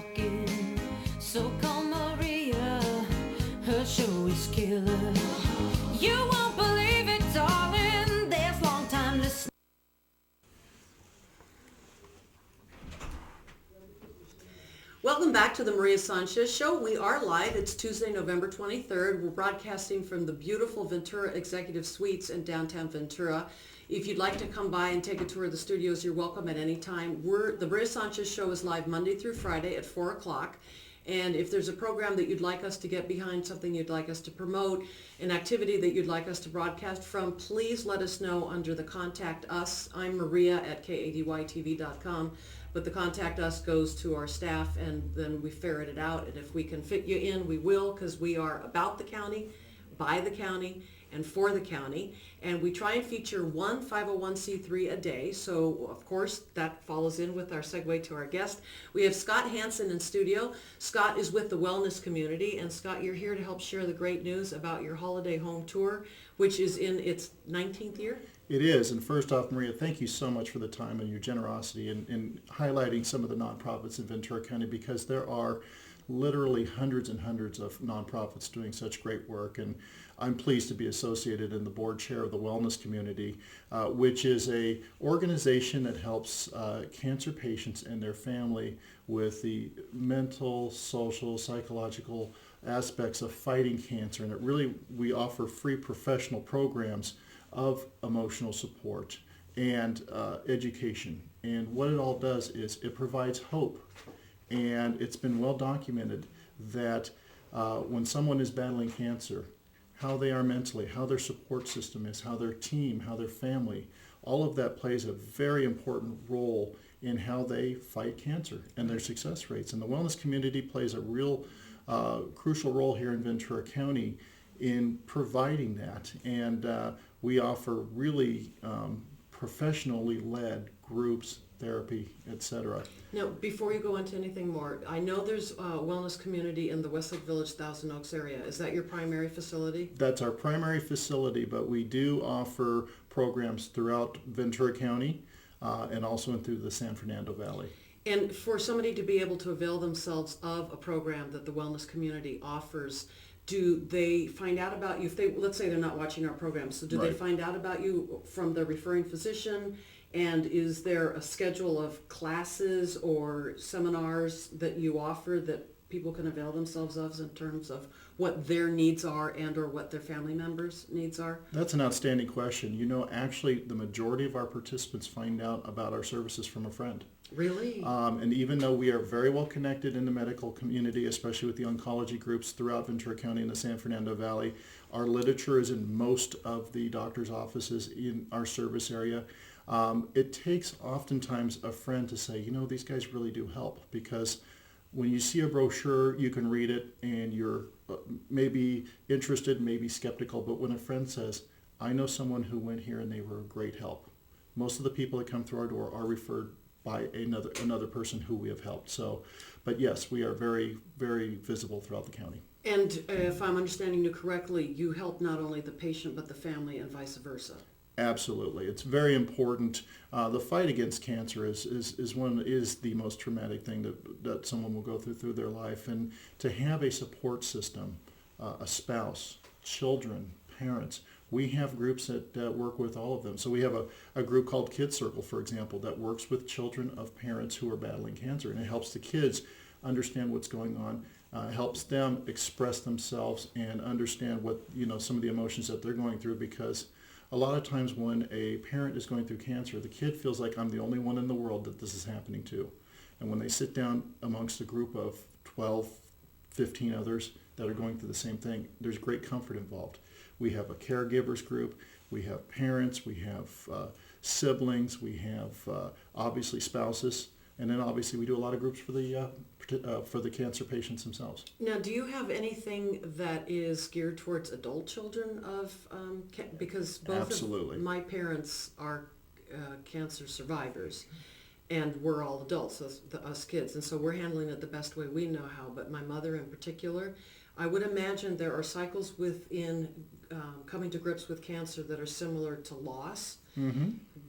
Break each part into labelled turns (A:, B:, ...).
A: talking. So call Maria, her show is killer. You won't believe it, darling. There's long time listeners.
B: Welcome back to the Maria Sanchez Show. We are live. It's Tuesday, November 23rd. We're broadcasting from the beautiful Ventura Executive Suites in downtown Ventura. If you'd like to come by and take a tour of the studios, you're welcome at any time. The Maria Sanchez Show is live Monday through Friday at 4 o'clock. And if there's a program that you'd like us to get behind, something you'd like us to promote, an activity that you'd like us to broadcast from, please let us know under the Contact Us. I'm Maria at kadytv.com. But the Contact Us goes to our staff, and then we ferret it out. And if we can fit you in, we will, because we are about the county, by the county, and for the county. And we try and feature one 501c3 a day. So, of course, that follows in with our segue to our guest. We have Scott Hansen in studio. Scott is with the wellness community. And, Scott, you're here to help share the great news about your holiday home tour, which is in its 19th year.
C: It is. And first off, Maria, thank you so much for the time and your generosity in highlighting some of the nonprofits in Ventura County, because there are literally hundreds and hundreds of nonprofits doing such great work. And I'm pleased to be associated in the board chair of the wellness community, which is a organization that helps cancer patients and their family with the mental, social, psychological aspects of fighting cancer. And we offer free professional programs of emotional support and education. And what it all does is it provides hope. And it's been well documented that when someone is battling cancer, how they are mentally, how their support system is, how their team, how their family, all of that plays a very important role in how they fight cancer and their success rates. And the wellness community plays a real crucial role here in Ventura County in providing that. And we offer really professionally led groups, therapy, etc.
B: Now, before you go into anything more, I know there's a wellness community in the Westlake Village, Thousand Oaks area. Is that your primary facility?
C: That's our primary facility, but we do offer programs throughout Ventura County and also through the San Fernando Valley.
B: And for somebody to be able to avail themselves of a program that the wellness community offers, do they find out about you? If they, let's say they're not watching our program, so do they find out about you from the referring physician? And is there a schedule of classes or seminars that you offer that people can avail themselves of in terms of what their needs are and or what their family members' needs are?
C: That's an outstanding question. You know, actually, the majority of our participants find out about our services from a friend.
B: Really?
C: And even though we are very well connected in the medical community, especially with the oncology groups throughout Ventura County and the San Fernando Valley, our literature is in most of the doctor's offices in our service area. It takes oftentimes a friend to say, you know, these guys really do help, because when you see a brochure, you can read it and you're maybe interested, maybe skeptical, but when a friend says, I know someone who went here and they were a great help, most of the people that come through our door are referred by another person who we have helped. So, but yes, we are very, very visible throughout the county.
B: And if I'm understanding you correctly, you help not only the patient but the family and vice versa.
C: Absolutely. It's very important. The fight against cancer is the most traumatic thing that someone will go through their life. And to have a support system, a spouse, children, parents, we have groups that work with all of them. So we have a group called Kids Circle, for example, that works with children of parents who are battling cancer. And it helps the kids understand what's going on, helps them express themselves and understand what, some of the emotions that they're going through, because a lot of times when a parent is going through cancer, the kid feels like I'm the only one in the world that this is happening to. And when they sit down amongst a group of 12, 15 others that are going through the same thing, there's great comfort involved. We have a caregivers group, we have parents, we have siblings, we have obviously spouses, and then obviously we do a lot of groups for the cancer patients themselves.
B: Now, do you have anything that is geared towards adult children of, because both
C: Absolutely.
B: of my parents are cancer survivors, and we're all adults, us kids, and so we're handling it the best way we know how, but my mother in particular, I would imagine there are cycles within coming to grips with cancer that are similar to loss.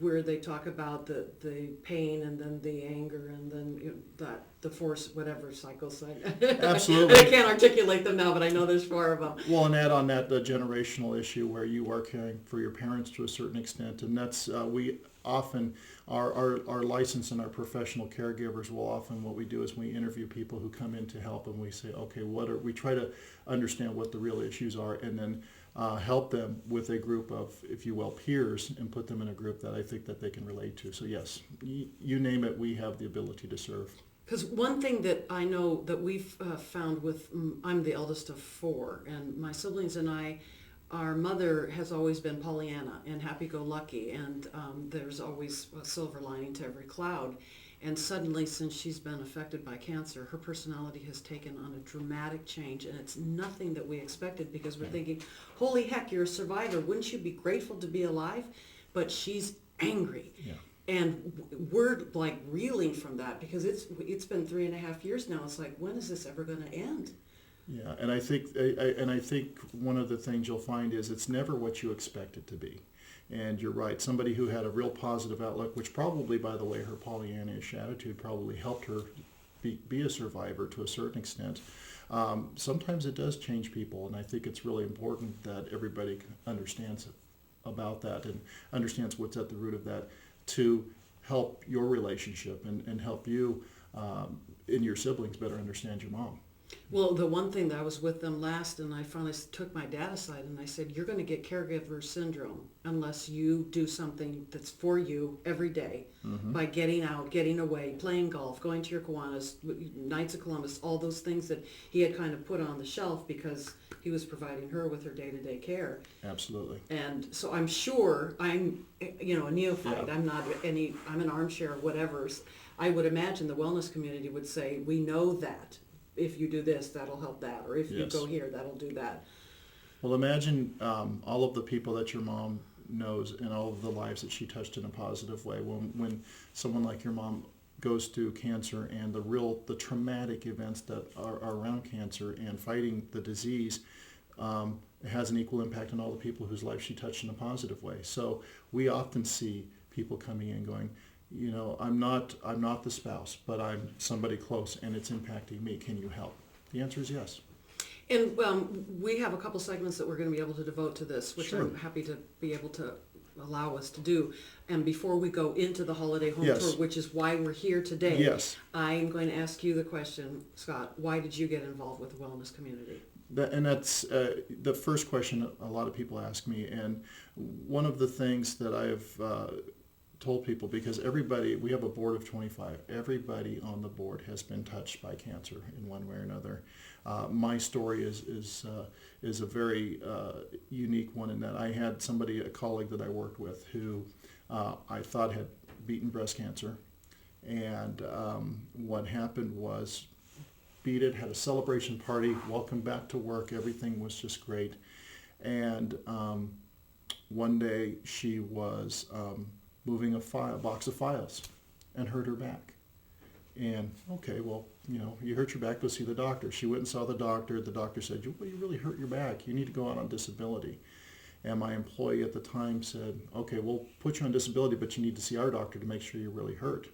B: where they talk about the pain and then the anger and then that the force, whatever cycles.
C: Absolutely.
B: I can't articulate them now, but I know there's 4 of them.
C: Well, and add on that the generational issue where you are caring for your parents to a certain extent, and that's we often our licensed and our professional caregivers will often what we do is we interview people who come in to help, and we say, okay, we try to understand what the real issues are, and then help them with a group of, if you will, peers, and put them in a group that I think that they can relate to. So yes, you name it, we have the ability to serve.
B: Because one thing that I know that we've found with, I'm the eldest of 4, and my siblings and I, our mother has always been Pollyanna and happy-go-lucky, and there's always a silver lining to every cloud. And suddenly, since she's been affected by cancer, her personality has taken on a dramatic change, and it's nothing that we expected, because we're thinking, holy heck, you're a survivor. Wouldn't you be grateful to be alive? But she's angry. Yeah. And we're like reeling from that, because it's been 3.5 years now. It's like, when is this ever going to end?
C: Yeah, and I think one of the things you'll find is it's never what you expect it to be. And you're right, somebody who had a real positive outlook, which probably, by the way, her Pollyannish attitude probably helped her be a survivor to a certain extent. Sometimes it does change people, and I think it's really important that everybody understands about that and understands what's at the root of that, to help your relationship and help you and your siblings better understand your mom.
B: Well, the one thing that I was with them last, and I finally took my dad aside and I said, you're going to get caregiver syndrome unless you do something that's for you every day by getting out, getting away, playing golf, going to your Kiwanis, Knights of Columbus, all those things that he had kind of put on the shelf because he was providing her with her day-to-day care.
C: Absolutely.
B: And so I'm sure I'm, a neophyte. Yeah. I'm an armchair, whatever. I would imagine the wellness community would say, we know that. If you do this, that'll help that. Or if you go here, that'll do that.
C: Well, imagine all of the people that your mom knows and all of the lives that she touched in a positive way. When someone like your mom goes through cancer and the traumatic events that are around cancer and fighting the disease, it has an equal impact on all the people whose lives she touched in a positive way. So we often see people coming in going, I'm not the spouse, but I'm somebody close, and it's impacting me. Can you help? The answer is yes.
B: And we have a couple segments that we're going to be able to devote to this, which I'm happy to be able to allow us to do. And before we go into the holiday home tour, which is why we're here today, I'm going to ask you the question, Scott, why did you get involved with the wellness community?
C: That's the first question a lot of people ask me. And one of the things that I've told people, because we have a board of 25. Everybody on the board has been touched by cancer in one way or another. My story is a very unique one in that I had a colleague that I worked with who I thought had beaten breast cancer. And what happened was, beat it, had a celebration party, welcome back to work, everything was just great. And one day she was moving a box of files and hurt her back. And okay, well, you hurt your back, go see the doctor. She went and saw the doctor. The doctor said, well, you really hurt your back. You need to go out on disability. And my employee at the time said, okay, we'll put you on disability, but you need to see our doctor to make sure you're really hurt.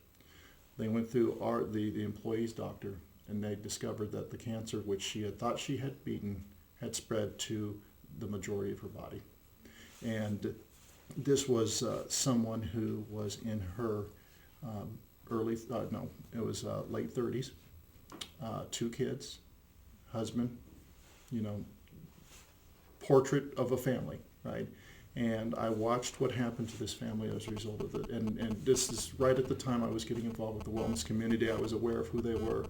C: They went through the employee's doctor, and they discovered that the cancer, which she had thought she had beaten, had spread to the majority of her body. And this was someone who was in her late 30s, 2 kids, husband, portrait of a family, right? And I watched what happened to this family as a result of it. And this is right at the time I was getting involved with the wellness community. I was aware of who they were.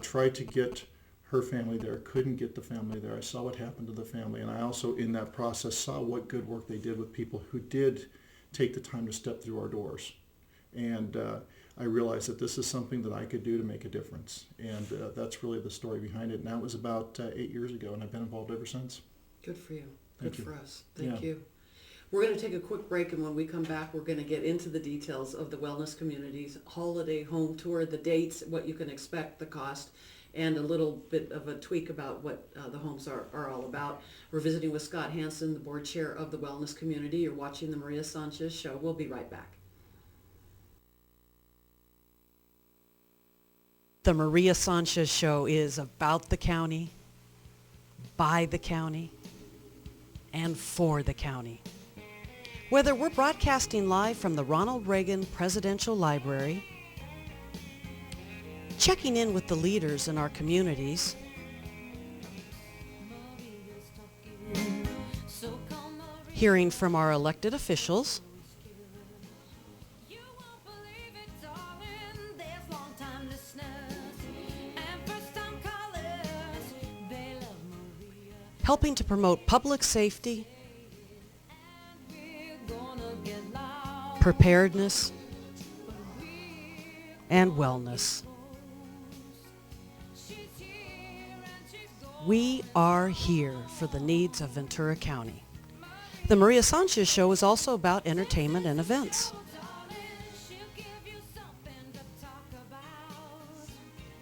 C: Tried to get her family there, couldn't get the family there. I saw what happened to the family, and I also, in that process, saw what good work they did with people who did take the time to step through our doors. And I realized that this is something that I could do to make a difference. And that's really the story behind it. And that was about 8 years ago, and I've been involved ever since.
B: Good for you. Good for us. Thank you. We're going to take a quick break, and when we come back, we're going to get into the details of the wellness community's holiday home tour, the dates, what you can expect, the cost, and a little bit of a tweak about what the homes are all about. We're visiting with Scott Hansen, the board chair of the wellness community. You're watching the Maria Sanchez Show. We'll be right back.
D: The Maria Sanchez Show is about the county, by the county, and for the county. Whether we're broadcasting live from the Ronald Reagan Presidential Library, checking in with the leaders in our communities, hearing from our elected officials, helping to promote public safety, preparedness, and wellness. We are here for the needs of Ventura County. The Maria Sanchez Show is also about entertainment and events.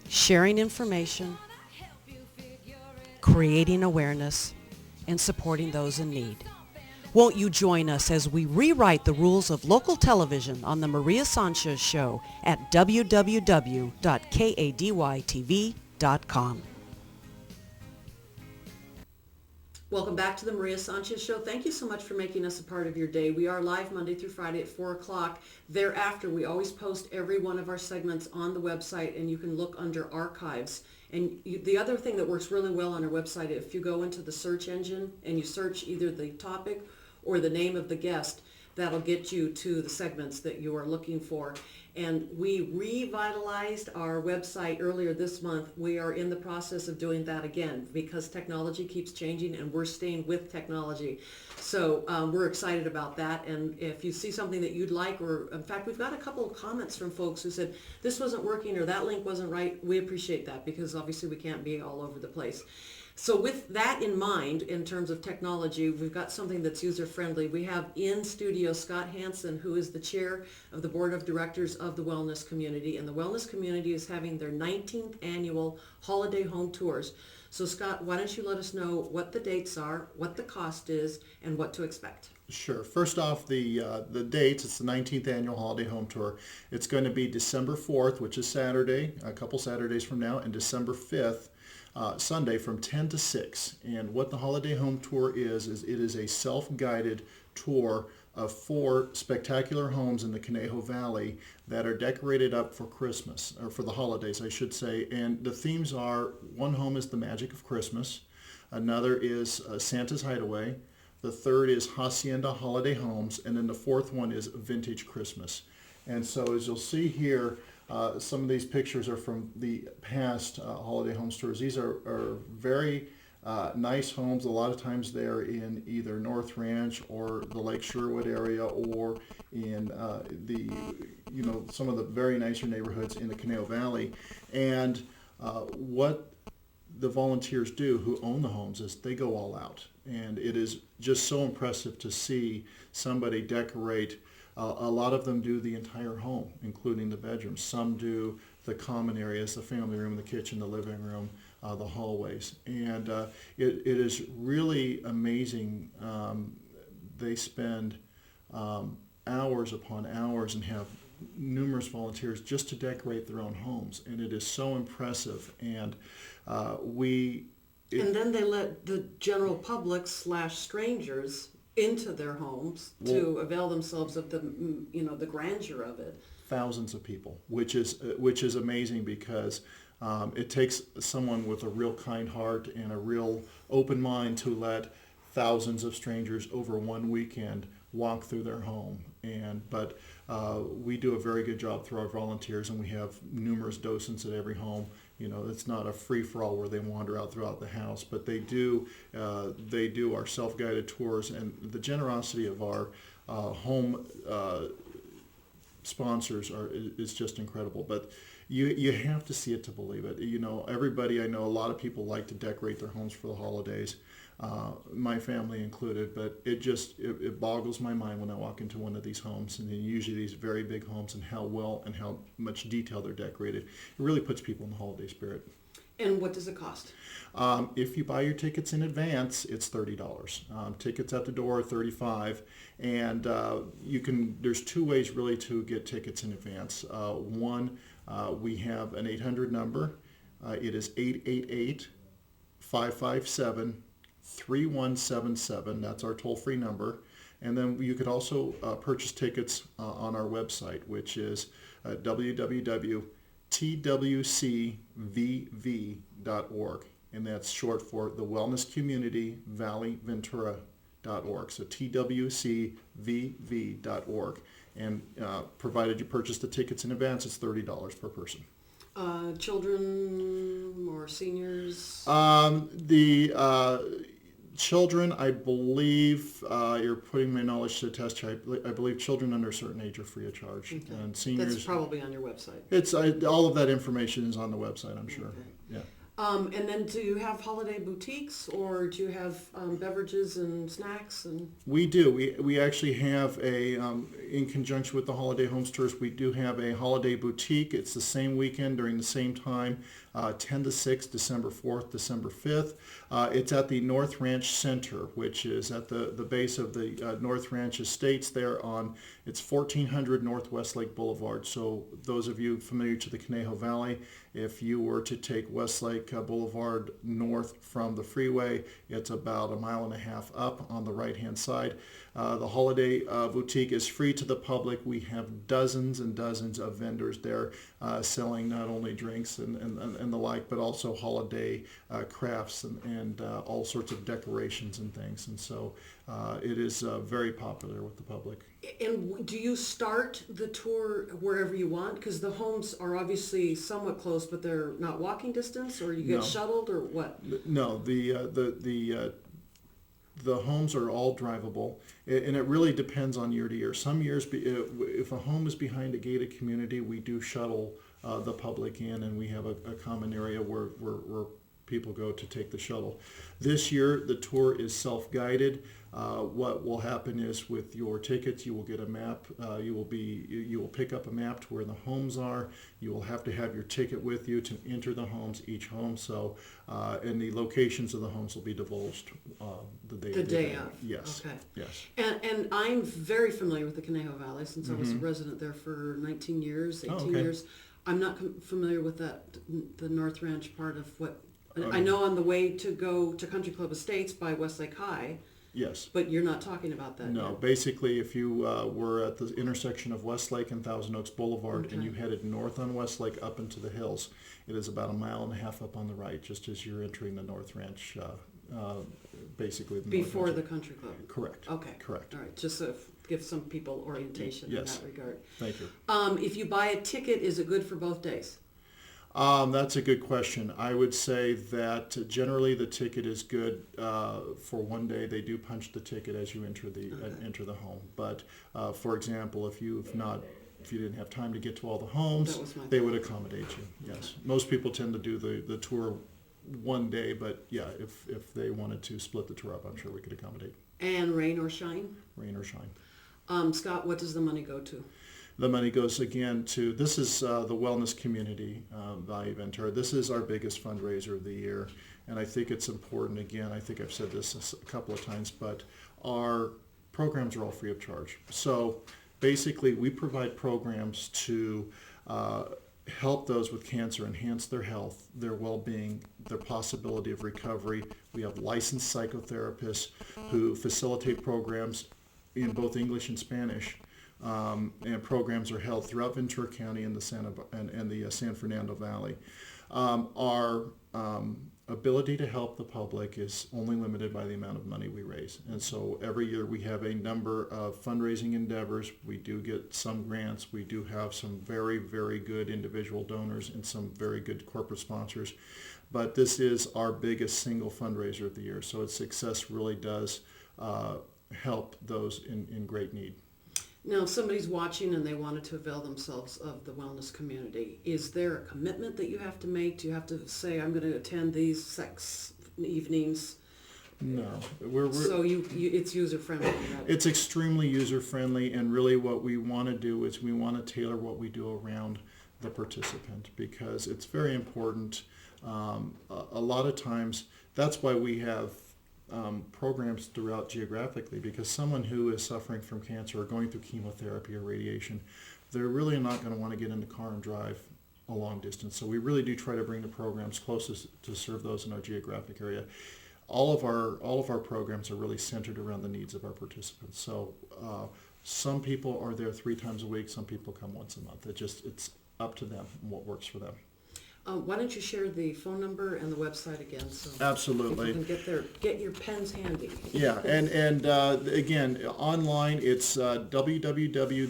D: Sharing information, creating awareness, and supporting those in need. Won't you join us as we rewrite the rules of local television on the Maria Sanchez Show at www.kadytv.com.
B: Welcome back to the Maria Sanchez Show. Thank you so much for making us a part of your day. We are live Monday through Friday at 4 o'clock. Thereafter, we always post every one of our segments on the website, and you can look under archives. And the other thing that works really well on our website, if you go into the search engine and you search either the topic or the name of the guest, that'll get you to the segments that you are looking for. And we revitalized our website earlier this month. We are in the process of doing that again because technology keeps changing and we're staying with technology. So we're excited about that. And if you see something that you'd like, or in fact, we've got a couple of comments from folks who said this wasn't working or that link wasn't right. We appreciate that because obviously we can't be all over the place. So with that in mind, in terms of technology, we've got something that's user-friendly. We have in studio Scott Hansen, who is the chair of the board of directors of the wellness community. And the wellness community is having their 19th annual holiday home tours. So Scott, why don't you let us know what the dates are, what the cost is, and what to expect?
C: Sure. First off, the dates, it's the 19th annual holiday home tour. It's going to be December 4th, which is Saturday, a couple Saturdays from now, and December 5th, Sunday from 10 to 6. And what the holiday home tour is it is a self-guided tour of 4 spectacular homes in the Conejo Valley that are decorated up for Christmas, or for the holidays, I should say. And the themes are, one home is the magic of Christmas, another is Santa's Hideaway, the third is Hacienda Holiday Homes, and then the fourth one is Vintage Christmas. And so as you'll see here, some of these pictures are from the past holiday home tours. These are very nice homes. A lot of times they're in either North Ranch or the Lake Sherwood area, or in some of the very nicer neighborhoods in the Conejo Valley. And what the volunteers do who own the homes is they go all out. And it is just so impressive to see somebody decorate. A lot of them do the entire home, including the bedrooms. Some do the common areas, the family room, the kitchen, the living room, the hallways. And it is really amazing. They spend hours upon hours and have numerous volunteers just to decorate their own homes. And it is so impressive. And
B: and then they let the general public / strangers into their homes to avail themselves of the grandeur of it.
C: Thousands of people, which is amazing because it takes someone with a real kind heart and a real open mind to let thousands of strangers over one weekend walk through their home. But we do a very good job through our volunteers, and we have numerous docents at every home. It's not a free-for-all where they wander out throughout the house, but they do our self-guided tours, and the generosity of our home sponsors is just incredible. But you have to see it to believe it. Everybody, I know a lot of people like to decorate their homes for the holidays, my family included, but it boggles my mind when I walk into one of these homes, and usually these very big homes, and how well and how much detail they're decorated. It really puts people in the holiday spirit.
B: And what does it cost?
C: If you buy your tickets in advance, it's $30. Tickets at the door are $35, and there's two ways really to get tickets in advance. One, we have an 800 number. It is 888-557-3177. That's our toll-free number. And then you could also purchase tickets on our website, which is www.twcvv.org. And that's short for the Wellness Community Valley Ventura.org. So twcvv.org. And provided you purchase the tickets in advance, it's $30 per person.
B: Children or seniors?
C: The children, I believe, you're putting my knowledge to the test here. I believe children under a certain age are free of charge.
B: Okay.
C: And seniors...
B: That's probably on your website.
C: It's all of that information is on the website, I'm sure.
B: Okay.
C: Yeah.
B: And then do you have holiday boutiques, or do you have beverages and snacks? And
C: We do. We actually have in conjunction with the Holiday Homes Tours, we do have a holiday boutique. It's the same weekend during the same time, 10 to 6, December 4th, December 5th. It's at the North Ranch Center, which is at the base of the North Ranch Estates there it's 1400 North Westlake Boulevard. So those of you familiar to the Conejo Valley, if you were to take Westlake Boulevard north from the freeway, it's about a mile and a half up on the right-hand side. The Holiday Boutique is free to the public. We have dozens and dozens of vendors there selling not only drinks and the like, but also holiday crafts and all sorts of decorations and things. And so it is very popular with the public.
B: And do you start the tour wherever you want? Because the homes are obviously somewhat close, but they're not walking distance, or you get shuttled, or what?
C: No, the homes are all drivable, and it really depends on year to year. Some years, if a home is behind a gated community, we do shuttle the public in, and we have a common area where people go to take the shuttle. This year, the tour is self-guided. What will happen is with your tickets, you will get a map. You will pick up a map to where the homes are. You will have to have your ticket with you to enter the homes, each home. So, and the locations of the homes will be divulged the day
B: of.
C: Yes.
B: Okay.
C: Yes.
B: And I'm very familiar with the Conejo Valley since I was a resident there for 19 years, 18 years. I'm not familiar with the North Ranch part of what. I know on the way to go to Country Club Estates by Westlake High.
C: Yes.
B: But you're not talking about that
C: No,
B: yet.
C: basically if you were at the intersection of Westlake and Thousand Oaks Boulevard and you headed north on Westlake up into the hills, it is about a mile and a half up on the right, just as you're entering the North Ranch, basically.
B: Before the Country Club?
C: Correct.
B: Okay.
C: Correct.
B: All right, just to give some people orientation in that regard.
C: Thank you.
B: If you buy a ticket, is it good for both days?
C: That's a good question. I would say that generally the ticket is good for one day. They do punch the ticket as you enter the home. But for example, if you didn't have time to get to all the homes, they would accommodate you. Yes, most people tend to do the tour one day, but yeah, if they wanted to split the tour up, I'm sure we could accommodate.
B: And rain or shine?
C: Rain or shine.
B: Scott, what does the money go to?
C: The money goes again to, this is the Wellness Community Valley Ventura. This is our biggest fundraiser of the year, and I think it's important, again, I think I've said this a couple of times, but our programs are all free of charge. So basically we provide programs to help those with cancer enhance their health, their well-being, their possibility of recovery. We have licensed psychotherapists who facilitate programs in both English and Spanish. And programs are held throughout Ventura County and the San Fernando Valley. Our ability to help the public is only limited by the amount of money we raise. And so every year we have a number of fundraising endeavors. We do get some grants. We do have some very, very good individual donors and some very good corporate sponsors. But this is our biggest single fundraiser of the year. So its success really does help those in great need.
B: Now, if somebody's watching and they wanted to avail themselves of the wellness community, is there a commitment that you have to make? Do you have to say, I'm going to attend these sex evenings
C: No,
B: So it's user-friendly.
C: it's extremely user-friendly, and really what we want to do is we want to tailor what we do around the participant, because it's very important. A lot of times, that's why we have programs throughout geographically, because someone who is suffering from cancer or going through chemotherapy or radiation, they're really not going to want to get in the car and drive a long distance. So we really do try to bring the programs closest to serve those in our geographic area. All of our programs are really centered around the needs of our participants. So some people are there 3 times a week. Some people come once a month. It's up to them and what works for them.
B: Why don't you share the phone number and the website again, so
C: Absolutely.
B: people can get your pens handy.
C: Yeah, and again, online it's www.twcvv,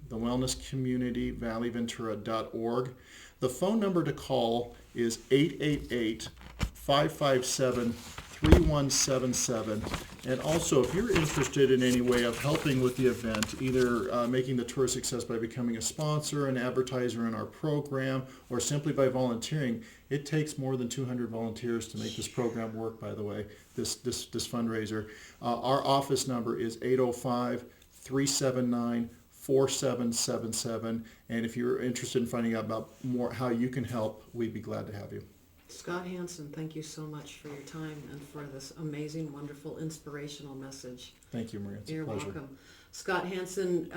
C: the Wellness Community Valley Ventura.org. The phone number to call is 888-557-3177. And also, if you're interested in any way of helping with the event, either making the tour a success by becoming a sponsor, an advertiser in our program, or simply by volunteering, it takes more than 200 volunteers to make this program work, by the way, this fundraiser. Our office number is 805-379-4777. And if you're interested in finding out about more how you can help, we'd be glad to have you.
B: Scott Hansen, thank you so much for your time and for this amazing, wonderful, inspirational message.
C: Thank you, Maria. It's
B: You're
C: a pleasure.
B: welcome. Scott Hansen,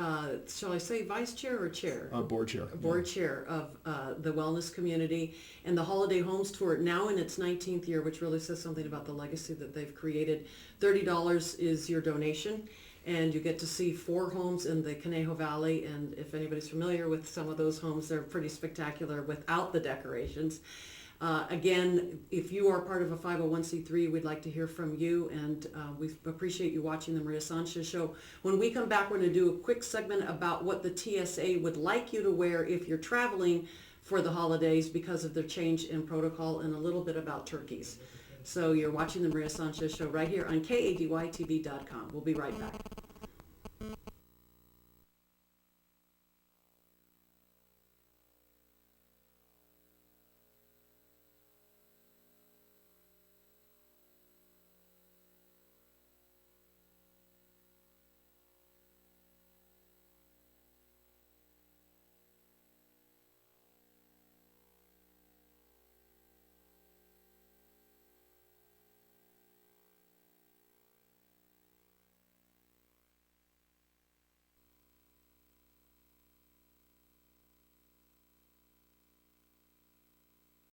B: shall I say vice chair or chair?
C: Board chair.
B: Board chair of the Wellness Community and the Holiday Homes Tour, now in its 19th year, which really says something about the legacy that they've created. $30 is your donation, and you get to see 4 homes in the Conejo Valley. And if anybody's familiar with some of those homes, they're pretty spectacular without the decorations. Again, if you are part of a 501c3, we'd like to hear from you, and we appreciate you watching the Maria Sanchez Show. When we come back, we're going to do a quick segment about what the TSA would like you to wear if you're traveling for the holidays because of their change in protocol, and a little bit about turkeys. So you're watching the Maria Sanchez Show right here on KADYTV.com. We'll be right back.